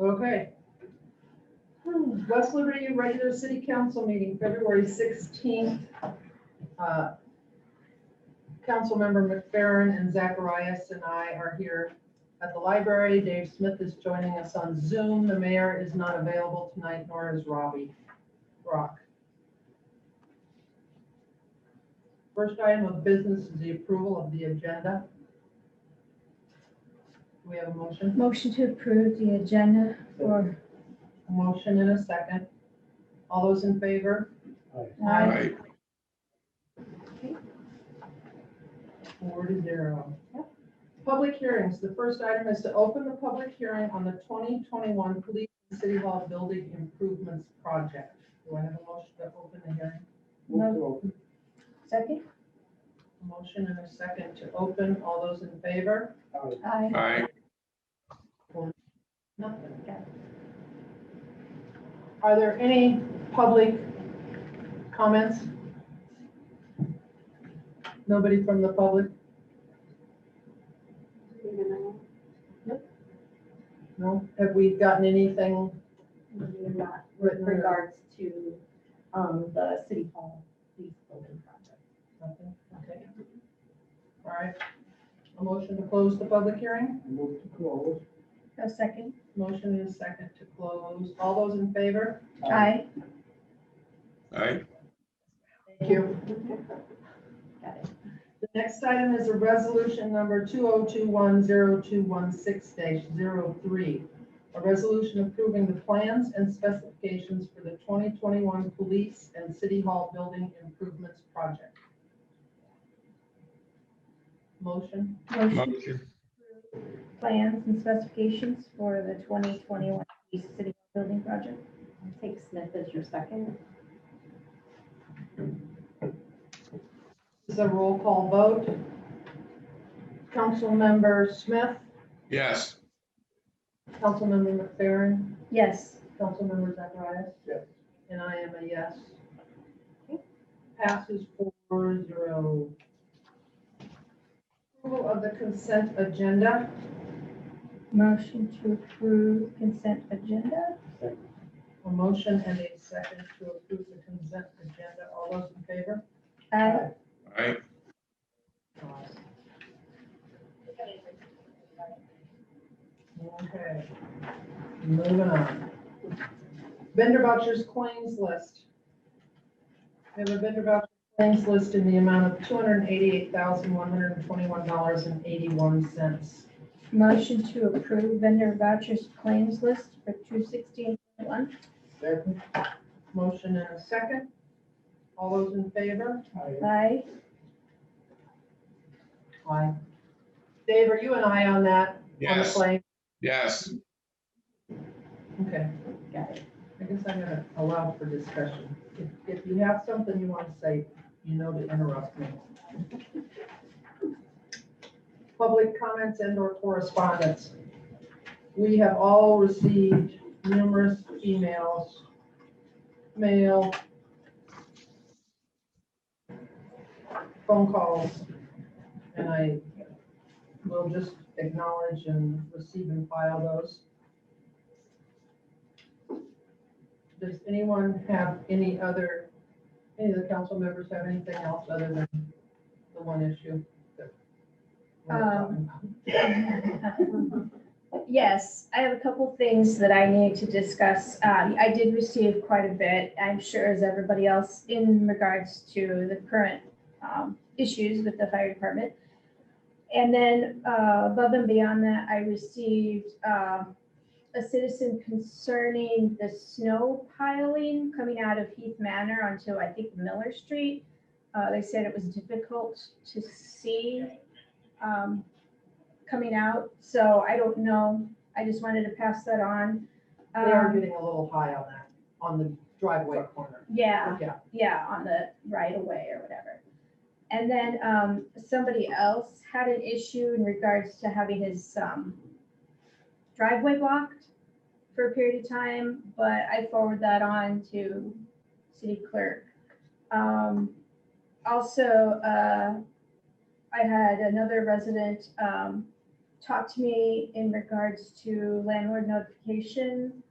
Okay. West Liberty regular city council meeting, February 16th. Councilmember McFerrin and Zacharias and I are here at the library. Dave Smith is joining us on Zoom. The mayor is not available tonight, nor is Robbie Rock. First item of business is the approval of the agenda. Do we have a motion? Motion to approve the agenda for. A motion and a second. All those in favor? Aye. 4-0. Public hearings. The first item is to open the public hearing on the 2021 Police and City Hall Building Improvements Project. Do I have a motion to open the hearing? No. Second. A motion and a second to open. All those in favor? Aye. Aye. Nothing. Are there any public comments? Nobody from the public? No? Have we gotten anything Not written? with regards to the city hall police building project. Nothing? Okay. All right. A motion to close the public hearing? Move to close. No second. Motion is second to close. All those in favor? Aye. Aye. Thank you. Got it. The next item is a resolution number 2021-0216-03. A resolution approving the plans and specifications for the 2021 Police and City Hall Building Improvements Project. Motion? Motion. Plans and specifications for the 2021 East City Hall Building Project. Take Smith as your second. This is a roll call vote. Councilmember Smith, Yes. Councilmember McFerrin, Yes. Councilmember Zacharias. Yes. And I am a yes. Passes 4-0. Approval of the consent agenda. Motion to approve consent agenda. A motion and a second to approve the consent agenda. All those in favor? Aye. Aye. Okay, moving on. Vendor vouchers claims list. We have a vendor voucher claims list in the amount of $288,121.81. Motion to approve vendor vouchers claims list for 216.1. Second. Motion and a second. All those in favor? Aye. Aye. Dave, are you and I on that? On the Yes. claim? Yes. Okay. Got it. I guess I'm gonna allow for discussion. If you have something you want to say, you know to interrupt me. Public comments and or correspondence. We have all received numerous emails, mail, phone calls, and I will just acknowledge and receive and file those. Does anyone have any of the council members have anything else other than the one issue that we're talking about? Yes, I have a couple things that I need to discuss. I did receive quite a bit, I'm sure as everybody else, in regards to the current issues with the fire department. And then above and beyond that, I received a citizen concerning the snow piling coming out of Heath Manor onto, I think, Miller Street. They said it was difficult to see coming out, so I don't know. I just wanted to pass that on. They are getting a little high on that, on the driveway corner. Yeah, Yeah. yeah, on the right of way or whatever. And then somebody else had an issue in regards to having his driveway blocked for a period of time, but I forward that on to city clerk. Also, I had another resident talked to me in regards to landlord notification.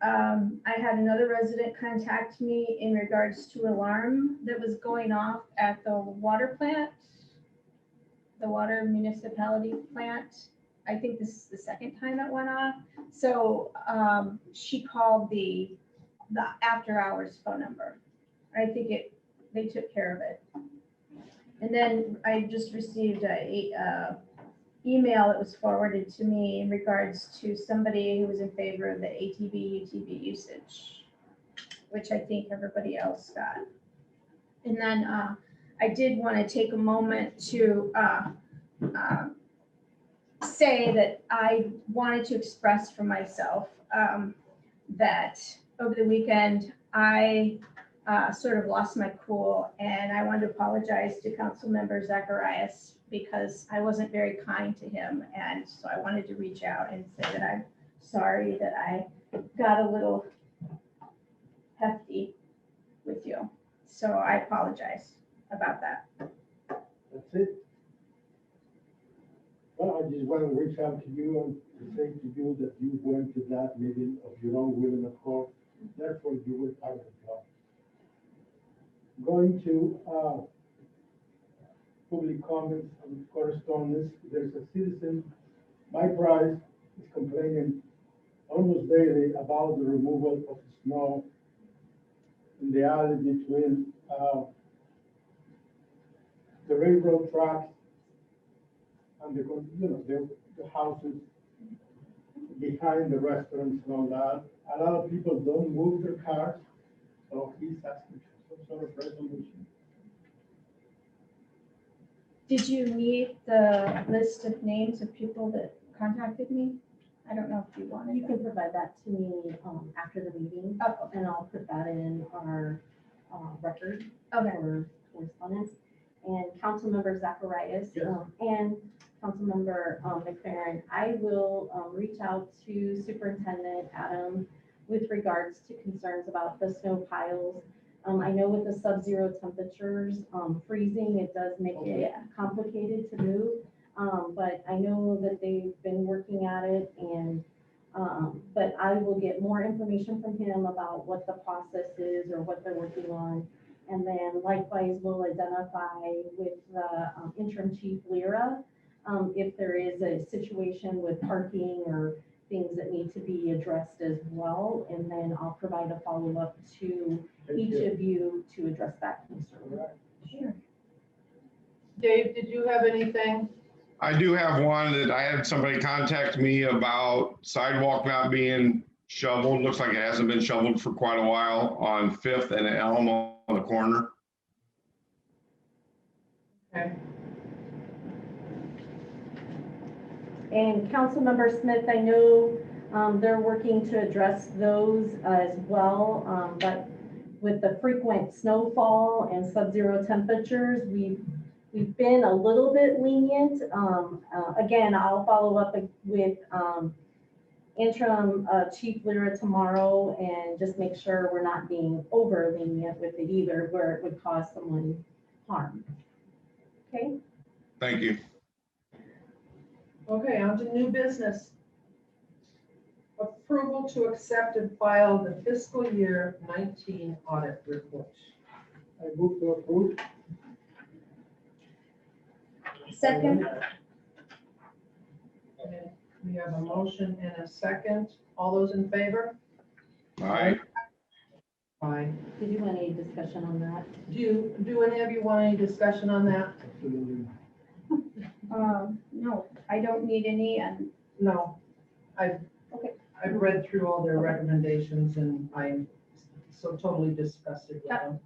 I had another resident contact me in regards to alarm that was going off at the water plant, the water municipality plant. I think this is the second time it went off. So she called the after hours phone number. I think they took care of it. And then I just received a email that was forwarded to me in regards to somebody who was in favor of the ATV, UTV usage, which I think everybody else got. And then I did want to take a moment to say that I wanted to express for myself that over the weekend, I sort of lost my cool, and I wanted to apologize to Councilmember Zacharias because I wasn't very kind to him. And so I wanted to reach out and say that I'm sorry that I got a little hefty with you. So I apologize about that. That's it. Well, I just want to reach out to you and to say to you that you went to that meeting of your own will and accord. Therefore, you were part of the job. Going to public comments and correspondence. There's a citizen, Mike Price, is complaining almost daily about the removal of snow in the alley between the railroad tracks and the houses behind the restaurants and all that. A lot of people don't move their cars, so he's asking for some sort of resolution. Did you need the list of names of people that contacted me? I don't know if you wanted. You can provide that to me after the meeting, Oh, and I'll put that in our record okay. for correspondence. And Councilmember Zacharias Yes. And Councilmember McFerrin, I will reach out to Superintendent Adam with regards to concerns about the snow piles. I know with the sub-zero temperatures, freezing, it does make it complicated to move. But I know that they've been working at it, and but I will get more information from him about what the process is or what they're working on. And then likewise, we'll identify with the interim chief Lyra if there is a situation with parking or things that need to be addressed as well. And then I'll provide a follow-up to Thank each you. of you to address that concern. All right. Sure. Dave, did you have anything? I do have one that I had somebody contact me about sidewalk not being shoveled. Looks like it hasn't been shoveled for quite a while on Fifth and Elm on the corner. Okay. And Councilmember Smith, I know they're working to address those as well, but with the frequent snowfall and sub-zero temperatures, we've been a little bit lenient. Again, I'll follow up with interim Chief Lyra tomorrow and just make sure we're not being over lenient with it either, where it would cause someone harm. Okay? Thank you. Okay, on to new business. Approval to accept and file the fiscal year 19 audit report. I move to approve. Second, Okay, we have a motion and a second. All those in favor? All right. Aye. Did you want any discussion on that? Do any of you want any discussion on that? Absolutely. no, I don't need any, and No. I've read through all their recommendations and I'm so totally disgusted with them.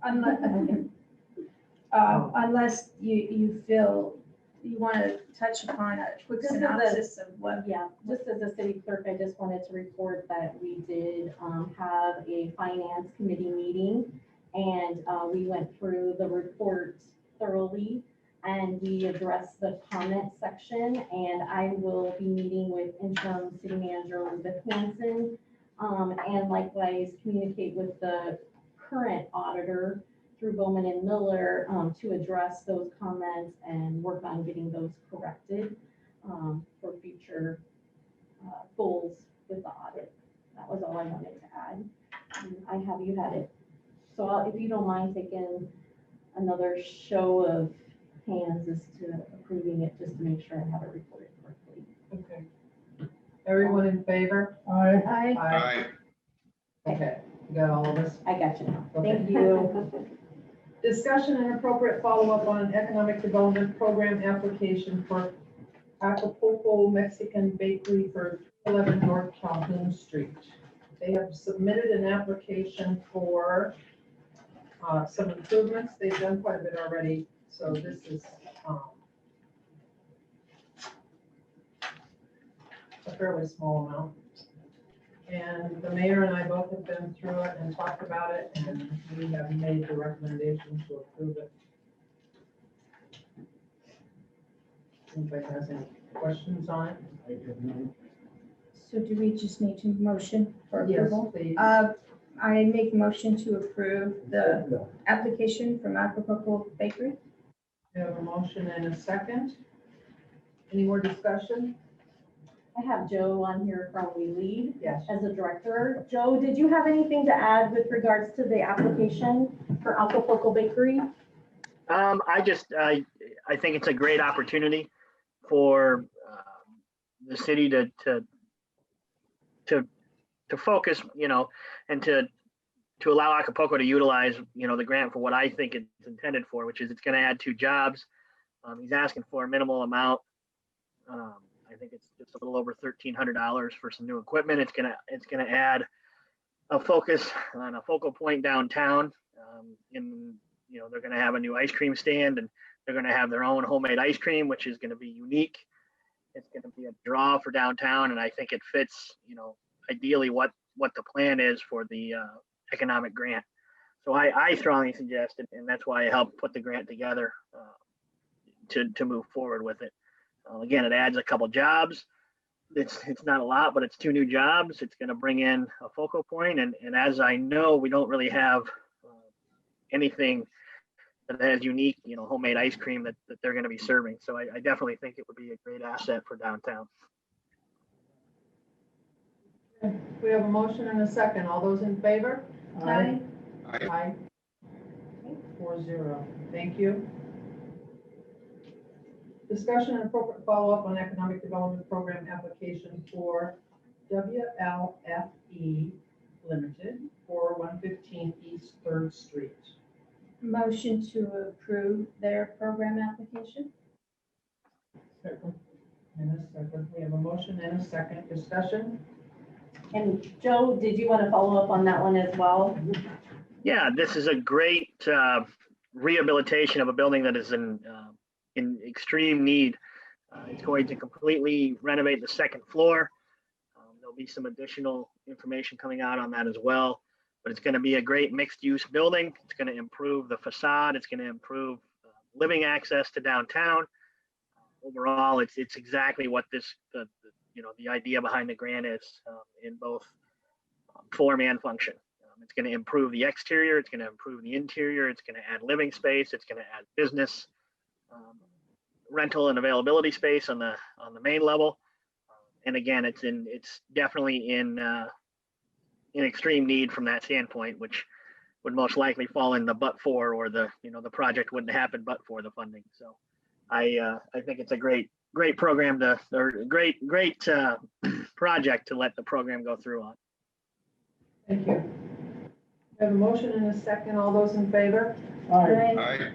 unless you feel you want to touch upon a quick Just as a- synopsis of what. Yeah, just as a city clerk, I just wanted to report that we did have a finance committee meeting, and we went through the report thoroughly, and we addressed the comment section, and I will be meeting with interim city manager Elizabeth Hansen, and likewise communicate with the current auditor through Bowman and Miller to address those comments and work on getting those corrected for future goals with the audit. That was all I wanted to add. I have you had it. So if you don't mind taking another show of hands as to approving it, just to make sure I have it reported correctly. Okay. Everyone in favor? Aye. Aye. Aye. Okay, you got all of us? I got you now. Okay. Thank you. Discussion and appropriate follow-up on an economic development program application for Acapulco Mexican Bakery for 11 North Calhoun Street. They have submitted an application for some improvements. They've done quite a bit already, so this is a fairly small amount. And the mayor and I both have been through it and talked about it, and we have made the recommendation to approve it. Anybody has any questions on it? I have none. So do we just need to motion for Yes, approval? please. I make motion to approve the No. application from Acapulco Bakery. We have a motion and a second. Any more discussion? I have Joe on here from We Lead Yes. as a director. Joe, did you have anything to add with regards to the application for Acapulco Bakery? I think it's a great opportunity for the city to focus, and to allow Acapulco to utilize, the grant for what I think it's intended for, which is it's going to add 2 jobs. He's asking for a minimal amount. I think it's just a little over $1,300 for some new equipment. It's gonna add a focus on a focal point downtown. They're gonna have a new ice cream stand, and they're gonna have their own homemade ice cream, which is gonna be unique. It's gonna be a draw for downtown, and I think it fits, ideally what the plan is for the economic grant. So I strongly suggest it, and that's why I helped put the grant together to move forward with it. Again, it adds a couple jobs. It's not a lot, but it's 2 new jobs. It's going to bring in a focal point, and as I know, we don't really have anything that has unique, homemade ice cream that they're going to be serving. So I definitely think it would be a great asset for downtown. We have a motion and a second. All those in favor? Aye. Aye. 4-0. Thank you. Discussion and appropriate follow-up on economic development program application for WLFE Limited for 115 East 3rd Street. Motion to approve their program application. Second. And a second. We have a motion and a second. Discussion? And Joe, did you want to follow up on that one as well? Yeah, this is a great rehabilitation of a building that is in extreme need. It's going to completely renovate the 2nd floor. There'll be some additional information coming out on that as well, but it's going to be a great mixed-use building. It's going to improve the facade. It's going to improve living access to downtown. Overall, it's exactly what the idea behind the grant is in both form and function. It's going to improve the exterior. It's going to improve the interior. It's going to add living space. It's going to add business, rental and availability space on the main level. And again, it's definitely in extreme need from that standpoint, which would most likely fall in the but for, or the project wouldn't happen but for the funding. So I think it's a great program great project to let the program go through on. Thank you. We have a motion and a second. All those in favor? Aye. Aye.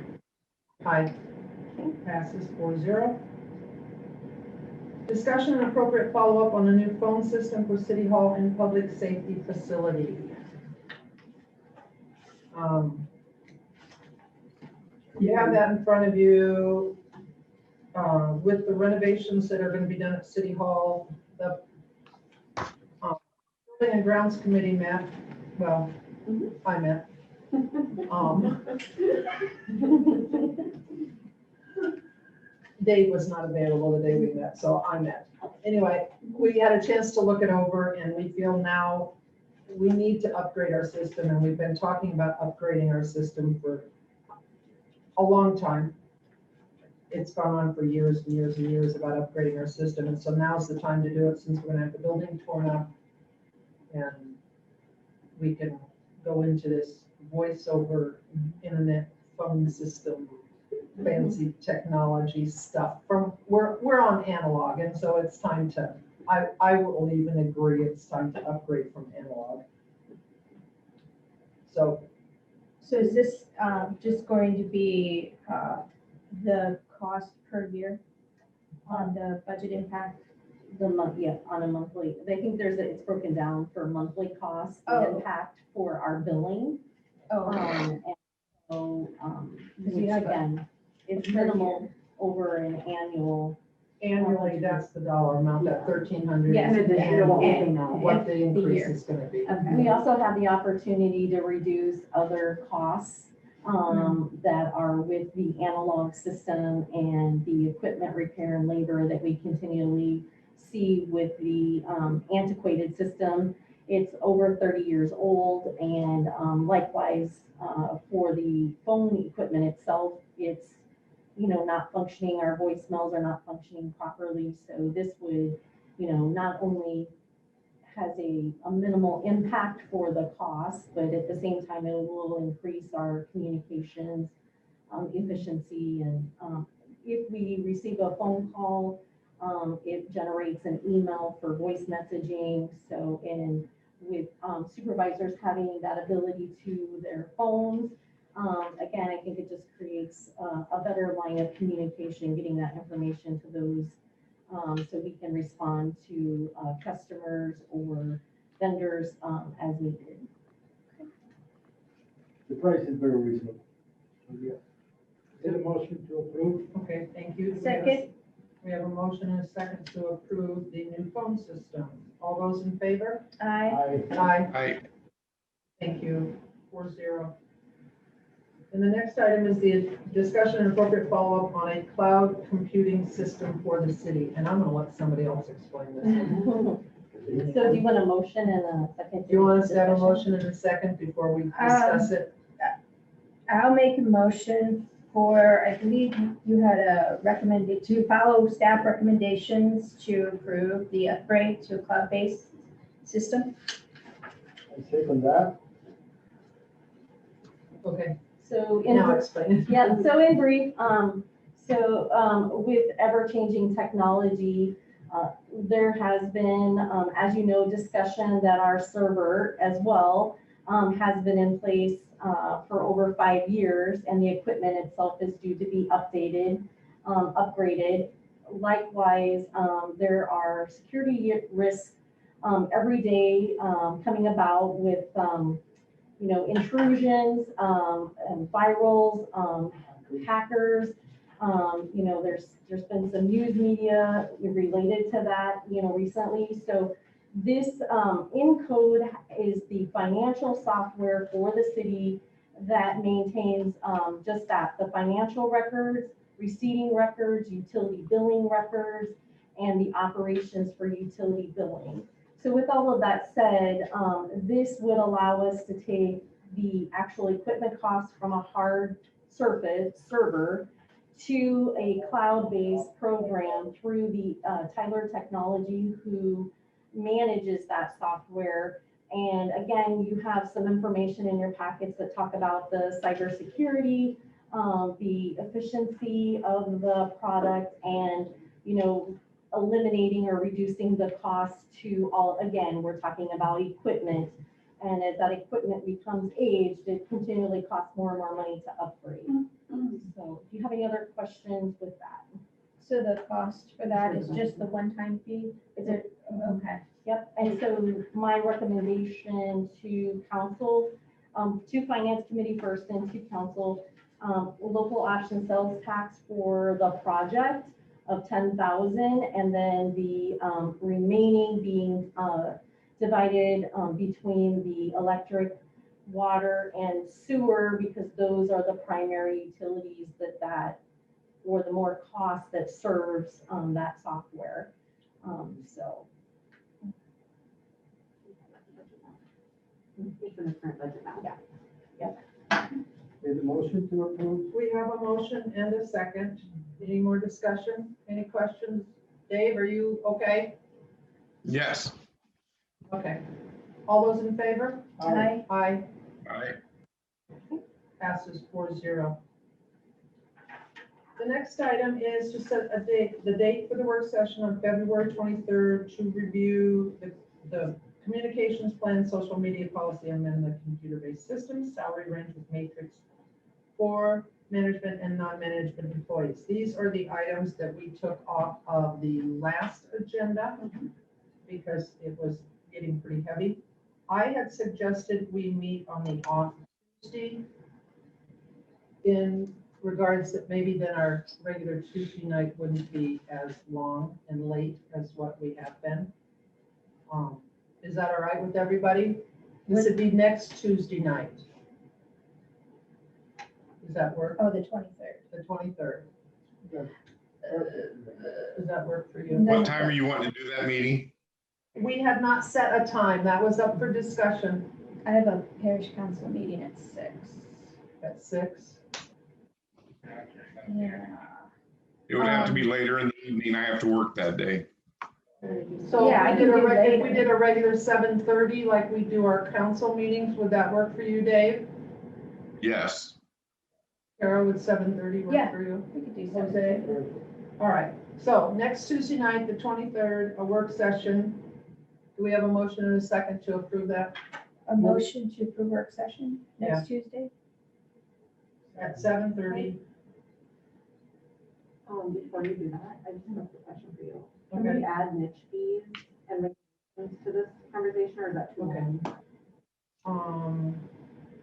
Aye. Passes 4-0. Discussion and appropriate follow-up on the new phone system for City Hall and Public Safety Facility. You have that in front of you with the renovations that are going to be done at City Hall. The Building and Grounds Committee met, well, I met. Dave was not available the day we met, so I met. Anyway, we had a chance to look it over, and we feel now we need to upgrade our system, and we've been talking about upgrading our system for a long time. it's gone on for years and years and years about upgrading our system, and so now's the time to do it, since we're gonna have the building torn up. And we can go into this voice over internet phone system, fancy technology stuff we're on analog, and so it's time to, I will even agree, it's time to upgrade from analog. So, So is this just going to be the cost per year on the budget impact? The month, yeah, on a monthly, I think it's broken down for monthly costs, Oh. the impact for our billing. Oh, And so, Because we which have a- again, it's per minimal over an annual. annually, that's the dollar amount, that 1,300. Yes. is the And- annual, and- what the the increase year. is gonna be. okay. We also have the opportunity to reduce other costs that are with the analog system and the equipment repair and labor that we continually see with the antiquated system. It's over 30 years old, and likewise for the phone equipment itself, it's not functioning, our voicemails are not functioning properly. So this would, not only has a minimal impact for the cost, but at the same time, it will increase our communications efficiency. And if we receive a phone call, it generates an email for voice messaging. So, and with supervisors having that ability to their phones, again, I think it just creates a better line of communication, getting that information to those, so we can respond to customers or vendors as needed. The price is very reasonable. So, yeah. Is there a motion to approve? Okay, thank you. Second, We have a motion and a second to approve the new phone system. All those in favor? aye. Aye. I, Thank you. 4-0. And the next item is the discussion and appropriate follow-up on a cloud computing system for the city. And I'm gonna let somebody else explain this. So do you want a motion and a second? Do you want us to have a discussion? motion in a second before we discuss it? I'll make a motion for, I believe you had a recommended to follow staff recommendations to approve the upgrade to a cloud-based system. I second that. Okay, So in now explain it. Yeah, so in brief, with ever-changing technology, there has been, as you know, discussion that our server as well has been in place for over 5 years, and the equipment itself is due to be updated, upgraded. Likewise, there are security risks every day coming about with intrusions, and virals, hackers. There's been some news media related to that, recently. So this Encode is the financial software for the city that maintains just that, the financial records, receiving records, utility billing records, and the operations for utility billing. So with all of that said, this would allow us to take the actual equipment costs from a hard server to a cloud-based program through the Tyler Technology, who manages that software. And again, you have some information in your packets that talk about the cybersecurity, the efficiency of the product, and eliminating or reducing the cost to all. Again, we're talking about equipment, and as that equipment becomes aged, it continually costs more and more money to upgrade. So do you have any other questions with that? So the cost for that is just the one-time fee? Is it, okay. Yep, and so my recommendation to council, to finance committee first and to council, local option sales tax for the project of 10,000, and then the remaining being divided between the electric, water, and sewer, because those are the primary utilities or the more cost that serves that software. So. It's in the current budget now. Yeah. Is the motion to approve? We have a motion and a second. Any more discussion? Any questions? Dave, are you okay? Yes. Okay. All those in favor? Aye. Aye. All right. Passes 4-0. The next item is to set a date, the date for the work session on February 23rd to review the communications plan, social media policy, amendment, computer-based systems, salary range with matrix for management and non-management employees. These are the items that we took off of the last agenda because it was getting pretty heavy. I had suggested we meet on the off Tuesday in regards that maybe then our regular Tuesday night wouldn't be as long and late as what we have been. Is that all right with everybody? This would be next Tuesday night. Does that work? Oh, the 23rd. The 23rd. Yes. Does that work for you? What time are you wanting to do that meeting? We have not set a time. That was up for discussion I have a parish council meeting at 6. at 6. Yeah. It would have to be later in the evening. I have to work that day. So Yeah, I if can do if we later. did a regular 7:30 like we do our council meetings, would that work for you, Dave? Yes. Carol, would 7:30 work Yeah. for you? We could do Jose? 7. All right, so next Tuesday night, the 23rd, a work session. Do we have a motion and a second to approve that A motion to approve work session next Tuesday? at 7:30? Before you do that, I just have a question for you. Can Okay, we add niche fees and regulations to this conversation, or is that too Okay. long?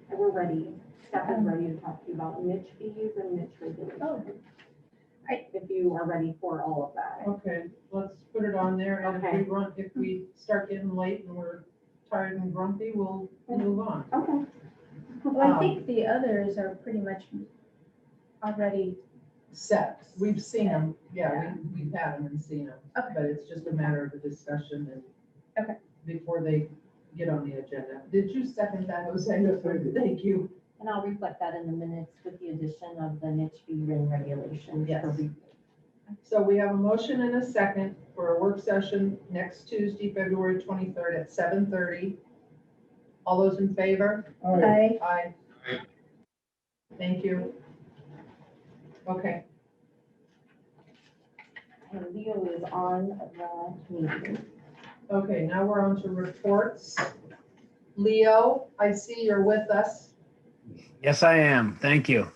And we're ready, staff is ready to talk to you about niche fees and niche regulations. Oh. If you are ready for all of that. okay, let's put it on there, and Okay. if we start getting late and we're tired and grumpy, we'll move on. Okay. Well, I think the others are pretty much already, Set, we've seen them, yeah, we've had them and seen them. Okay. But it's just a matter of a discussion and. Okay. Before they get on the agenda. Did you second that, Jose? Yes, I did. Thank you. And I'll reflect that in the minutes with the addition of the niche fee and regulations. Yes. for review. So we have a motion and a second for a work session next Tuesday, February 23rd at 7:30. All those in favor? All right. I, Aye. Thank you. Okay, And Leo is on the meeting. okay, now we're on to reports. Leo, I see you're with us. Yes, I am. Thank you.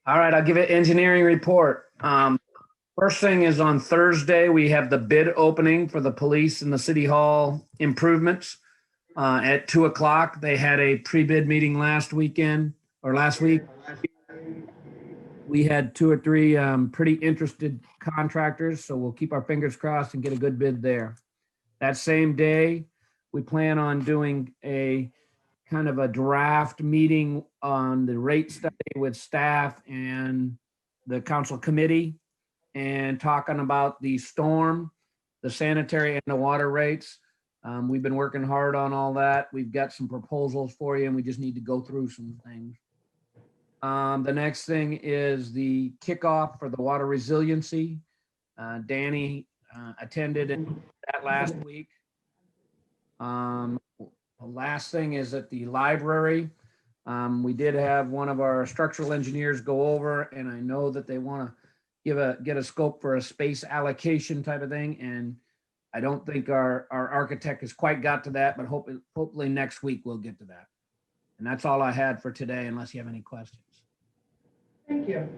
All right, I'll give it engineering report. First thing is on Thursday, we have the bid opening for the police and the city hall improvements at 2:00. They had a pre-bid meeting last week. We had 2 or 3 pretty interested contractors, so we'll keep our fingers crossed and get a good bid there. That same day, we plan on doing a kind of a draft meeting on the rate study with staff and the council committee and talking about the storm, the sanitary and the water rates. We've been working hard on all that. We've got some proposals for you and we just need to go through some things. The next thing is the kickoff for the water resiliency. Danny attended that last week. The last thing is at the library. We did have one of our structural engineers go over, and I know that they want to get a scope for a space allocation type of thing. And I don't think our architect has quite got to that, but hopefully next week we'll get to that. And that's all I had for today, unless you have any questions. Thank you.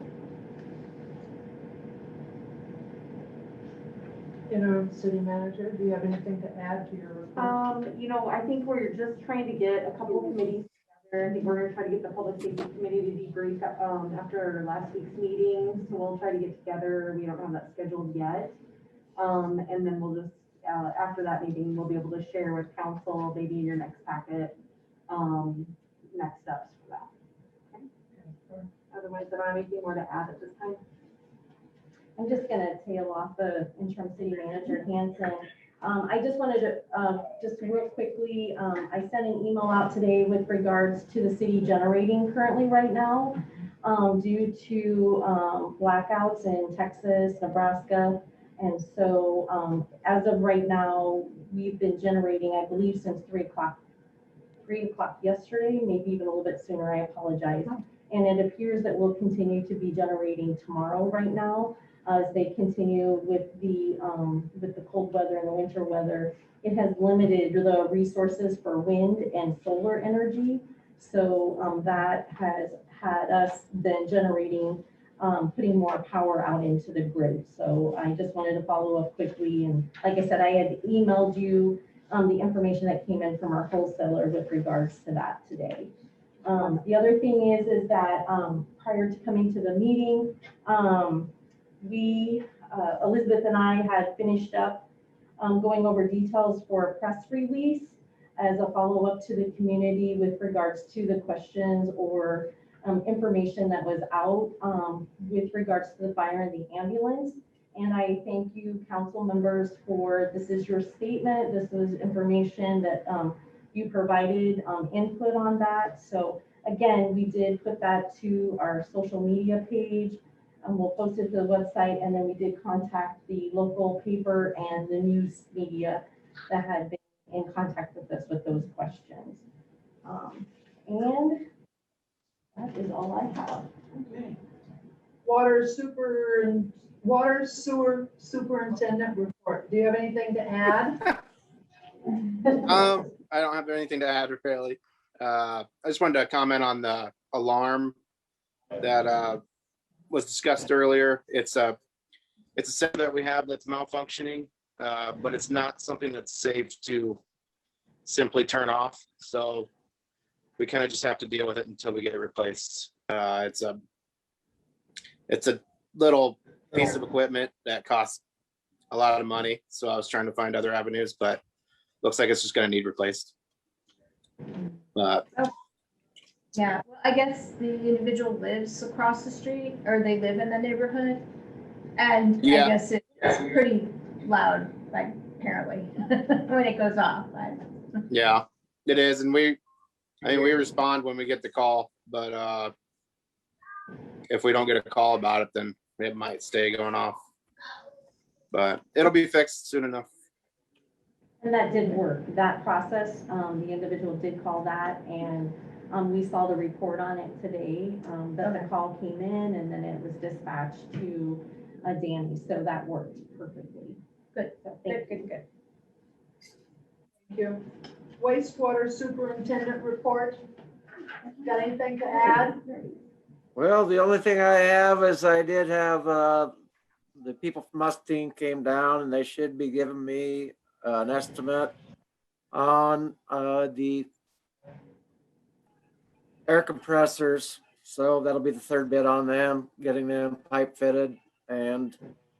Interim city manager, do you have anything to add to your report? I think we're just trying to get a couple of committees together. I think we're gonna try to get the public safety committee to debrief, after last week's meeting. So we'll try to get together. We don't have that scheduled yet. And then we'll just, after that meeting, we'll be able to share with council, maybe in your next packet, next steps for that. Okay. Otherwise, I don't have anything more to add at this time. I'm just gonna tail off the interim city manager, Hanson. I just wanted to, just real quickly, I sent an email out today with regards to the city generating currently right now, due to, blackouts in Texas, Nebraska. And so, as of right now, we've been generating, I believe, since 3 o'clock yesterday, maybe even a little bit sooner, I apologize. And it appears that we'll continue to be generating tomorrow right now, as they continue with the cold weather and the winter weather. It has limited the resources for wind and solar energy. So that has had us then generating, putting more power out into the grid. So I just wanted to follow up quickly. And like I said, I had emailed you the information that came in from our wholesaler with regards to that today. The other thing is that prior to coming to the meeting, Elizabeth and I had finished up going over details for a press release as a follow-up to the community with regards to the questions or information that was out with regards to the fire and the ambulance. And I thank you, council members, for, this is your statement. This was information that you provided input on that. So again, we did put that to our social media page. We'll post it to the website, and then we did contact the local paper and the news media that had been in contact with us with those questions. And that is all I have. Okay. Water sewer superintendent report. Do you have anything to add? I don't have anything to add, Fairly. I just wanted to comment on the alarm that was discussed earlier. It's a sensor that we have that's malfunctioning, but it's not something that's safe to simply turn off. So we kind of just have to deal with it until we get it replaced. It's a little piece of equipment that costs a lot of money. So I was trying to find other avenues, but looks like it's just going to need replaced. But Yeah, well, I guess the individual lives across the street, or they live in the neighborhood. And Yeah. I guess it's pretty loud, like, apparently, when it goes off. yeah, it is. And we respond when we get the call, but if we don't get a call about it, then it might stay going off. But it'll be fixed soon enough. And that did work. That process, the individual did call that, and we saw the report on it today, that the call came in and then it was dispatched to Danny. So that worked perfectly. Good. So thank you. Good. Thank you. Wastewater superintendent report. Got anything to add? Well, the only thing I have is I did have, the people from Mustang came down and they should be giving me an estimate on the air compressors. So that'll be the third bid on them, getting them pipe fitted. And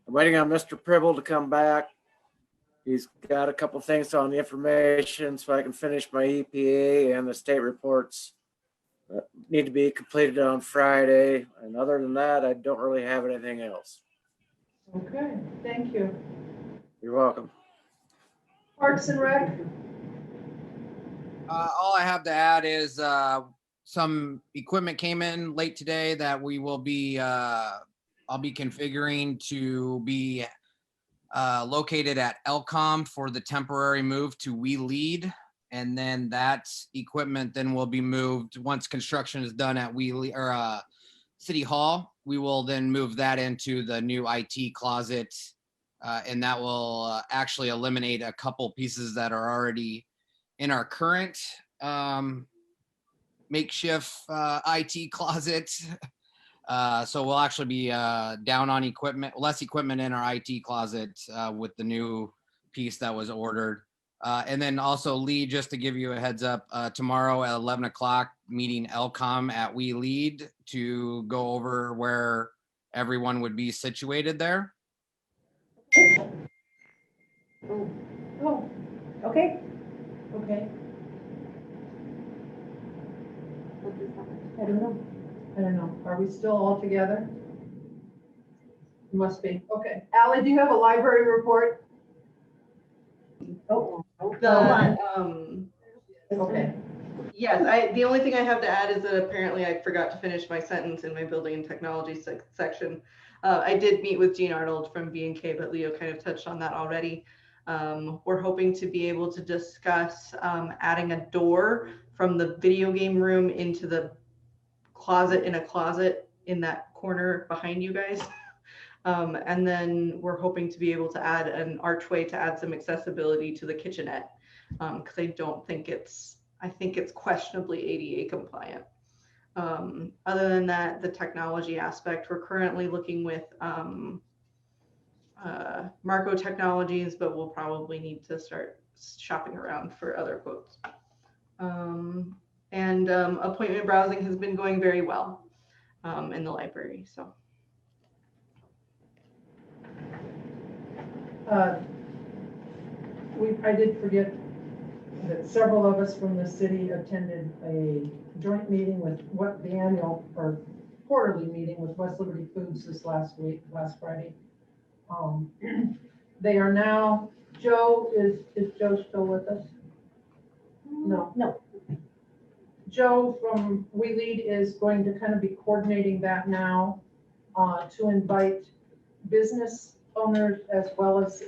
I'm waiting on Mr. Pribble to come back. He's got a couple things on the information so I can finish my EPA and the state reports that need to be completed on Friday. And other than that, I don't really have anything else. Okay, thank you. You're welcome. Parks and Rec. All I have to add is some equipment came in late today that we will be, I'll be configuring to be located at Elcom for the temporary move to We Lead. And then that equipment then will be moved once construction is done at City Hall. We will then move that into the new IT closet. And that will actually eliminate a couple pieces that are already in our current makeshift IT closet. So we'll actually be down on equipment, less equipment in our IT closet with the new piece that was ordered. And then also, Lee, just to give you a heads up, tomorrow at 11 o'clock, meeting Elcom at We Lead to go over where everyone would be situated there. Oh, Okay. okay. I don't know. I don't know. Are we still all together? Must be. Okay. Ally, do you have a library report? Oh, The, okay. yes, the only thing I have to add is that apparently I forgot to finish my sentence in my building and technology section. I did meet with Gene Arnold from B&K, but Leo kind of touched on that already. We're hoping to be able to discuss adding a door from the video game room into the closet in that corner behind you guys. And then we're hoping to be able to add an archway to add some accessibility to the kitchenette. Because I think it's questionably ADA compliant. Other than that, the technology aspect, we're currently looking with Marco Technologies, but we'll probably need to start shopping around for other quotes. And appointment browsing has been going very well in the library. So. I did forget that several of us from the city attended a joint meeting with the annual or quarterly meeting with West Liberty Foods this last Friday. They are now, is Joe still with us? No. Joe from We Lead is going to kind of be coordinating that now to invite business owners as well as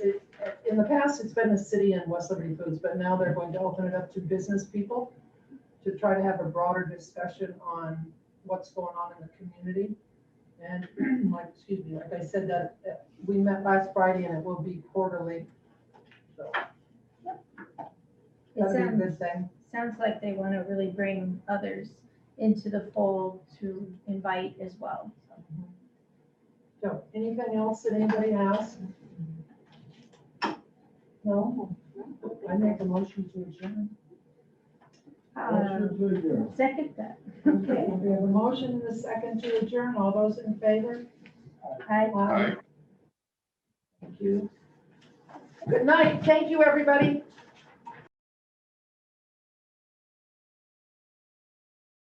in the past, it's been the city and West Liberty Foods, but now they're going to open it up to business people to try to have a broader discussion on what's going on in the community. And like I said, that we met last Friday and it will be quarterly. So that'll be a good thing. Sounds like they want to really bring others into the fold to invite as well. So anything else that anybody has? No? I make a motion to adjourn. Motion to adjourn. Second that. Okay, we have a motion and a second to adjourn. All those in favor? Aye. Aye. Thank you. Good night. Thank you, everybody.